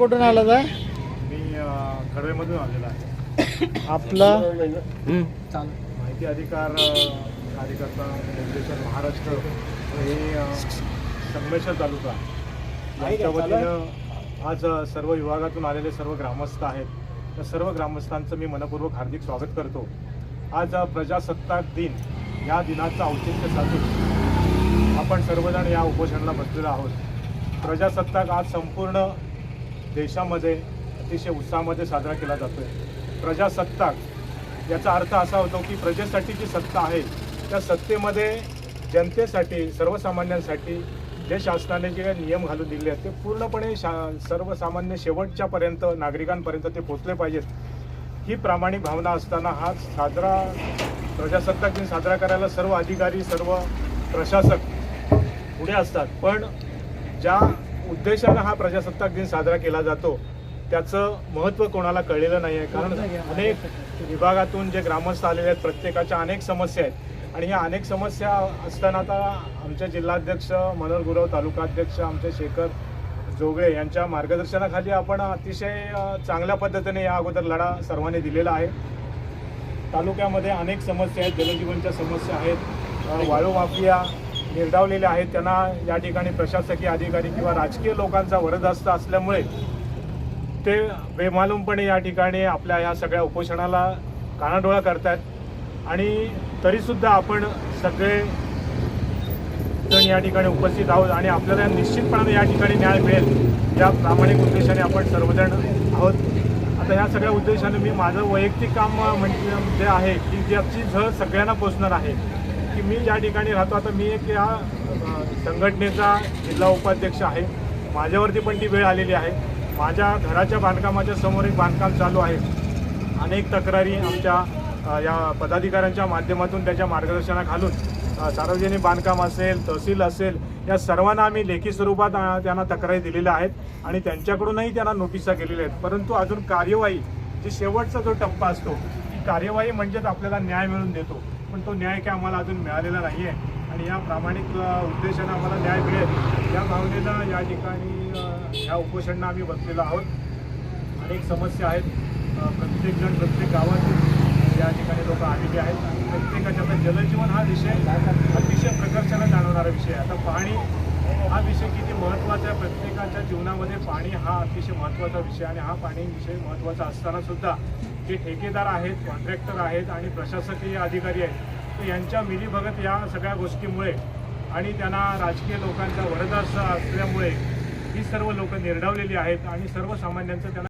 कुठून आला जाय? मी खडवेमधून आलेला आहे. आपलं माहिती अधिकार कार्यकर्ता फेडरेशन महाराष्ट्र हे संगमेश्वर तालुका यांच्या वतीनं आज सर्व विभागातून आलेले सर्व ग्रामस्थ आहेत. त्या सर्व ग्रामस्थांचं मी मनपूर्वक हार्दिक स्वागत करतो. आज प्रजासत्ताक दिन या दिनाचं औचित्य साधून आपण सर्वजण या उपोषणाला बसलेलो आहोत. प्रजासत्ताक आज संपूर्ण देशामध्ये अतिशय उत्साहामध्ये साजरा केला जातो आहे. प्रजासत्ताक याचा अर्थ असा होतो की प्रजेसाठी जी सत्ता आहे त्या सत्तेमध्ये जनतेसाठी सर्वसामान्यांसाठी जे शासनाने जे नियम घालून दिले आहेत ते पूर्णपणे सर्वसामान्य शेवटच्यापर्यंत नागरिकांपर्यंत ते पोचले पाहिजेत. ही प्रामाणिक भावना असताना हा प्रजासत्ताक दिन साजरा करायला सर्व अधिकारी सर्व प्रशासक पुढे असतात. पण ज्या उद्देशानं हा प्रजासत्ताक दिन साजरा केला जातो त्याचं महत्त्व कोणाला कळलेलं नाही आहे. कारण अनेक विभागातून जे ग्रामस्थ आलेले आहेत प्रत्येकाच्या अनेक समस्या आहेत आणि ह्या अनेक समस्या असताना आता आमचे जिल्हाध्यक्ष मनोहर गुरव, तालुकाध्यक्ष आमचे शेखर जोगळे यांच्या मार्गदर्शनाखाली आपण अतिशय चांगल्या पद्धतीने या अगोदर लढा सर्वांनी दिलेला आहे. तालुक्यामध्ये अनेक समस्या आहेत, जलजीवनच्या समस्या आहेत, वाळू माफिया निर्डावलेले आहेत. त्यांना या ठिकाणी प्रशासकीय अधिकारी किंवा राजकीय लोकांचा वरदहस्त असल्यामुळे ते बेमालूमपणे या ठिकाणी आपल्या या सगळ्या उपोषणाला कानाडोळा करतात. आणि तरीसुद्धा आपण सगळे जण या ठिकाणी उपस्थित आहोत आणि आपल्याला निश्चितपणाने या ठिकाणी न्याय मिळेल या प्रामाणिक उद्देशाने आपण सर्वजण आहोत. आता ह्या सगळ्या उद्देशाने मी माझं वैयक्तिक काम म्हणजे आहे की ज्याची झळ सगळ्यांना पोचणार आहे की मी ज्या ठिकाणी राहतो. आता मी एक या संघटनेचा जिल्हा उपाध्यक्ष आहे. माझ्यावरती पण ती वेळ आलेली आहे. माझ्या घराच्या बांधकामाच्या समोर एक बांधकाम चालू आहे. अनेक तक्रारी आमच्या या पदाधिकाऱ्यांच्या माध्यमातून त्याच्या मार्गदर्शनाखालून सार्वजनिक बांधकाम असेल, तहसील असेल, या सर्वांना आम्ही लेखी स्वरूपात त्यांना तक्रारी दिलेल्या आहेत आणि त्यांच्याकडूनही त्यांना नोटिसा केलेल्या आहेत. परंतु अजून कार्यवाही जी शेवटचा जो टप्पा असतो ती कार्यवाही म्हणजेच आपल्याला न्याय मिळवून देतो. पण तो न्याय काय आम्हाला अजून मिळालेला नाही आहे आणि या प्रामाणिक उद्देशानं आम्हाला न्याय मिळेल या भावनेनं या ठिकाणी ह्या उपोषणाला आम्ही बसलेलो आहोत. अनेक समस्या आहेत. प्रत्येकजण प्रत्येक गावातून या ठिकाणी लोक आलेले आहेत आणि प्रत्येकाच्या आता जलजीवन हा विषय अतिशय प्रकर्षाने जाणवणारा विषय आहे. आता पाणी हा विषय किती महत्त्वाचा आहे. प्रत्येकाच्या जीवनामध्ये पाणी हा अतिशय महत्त्वाचा विषय आणि हा पाणी विषय महत्त्वाचा असताना सुद्धा जे ठेकेदार आहेत, कॉन्ट्रॅक्टर आहेत आणि प्रशासकीय अधिकारी आहेत तर यांच्या मिलीभगत या सगळ्या गोष्टीमुळे आणि त्यांना राजकीय लोकांचा वरदहस्त असल्यामुळे ही सर्व लोक निर्डावलेली आहेत आणि सर्वसामान्यांचं त्यांना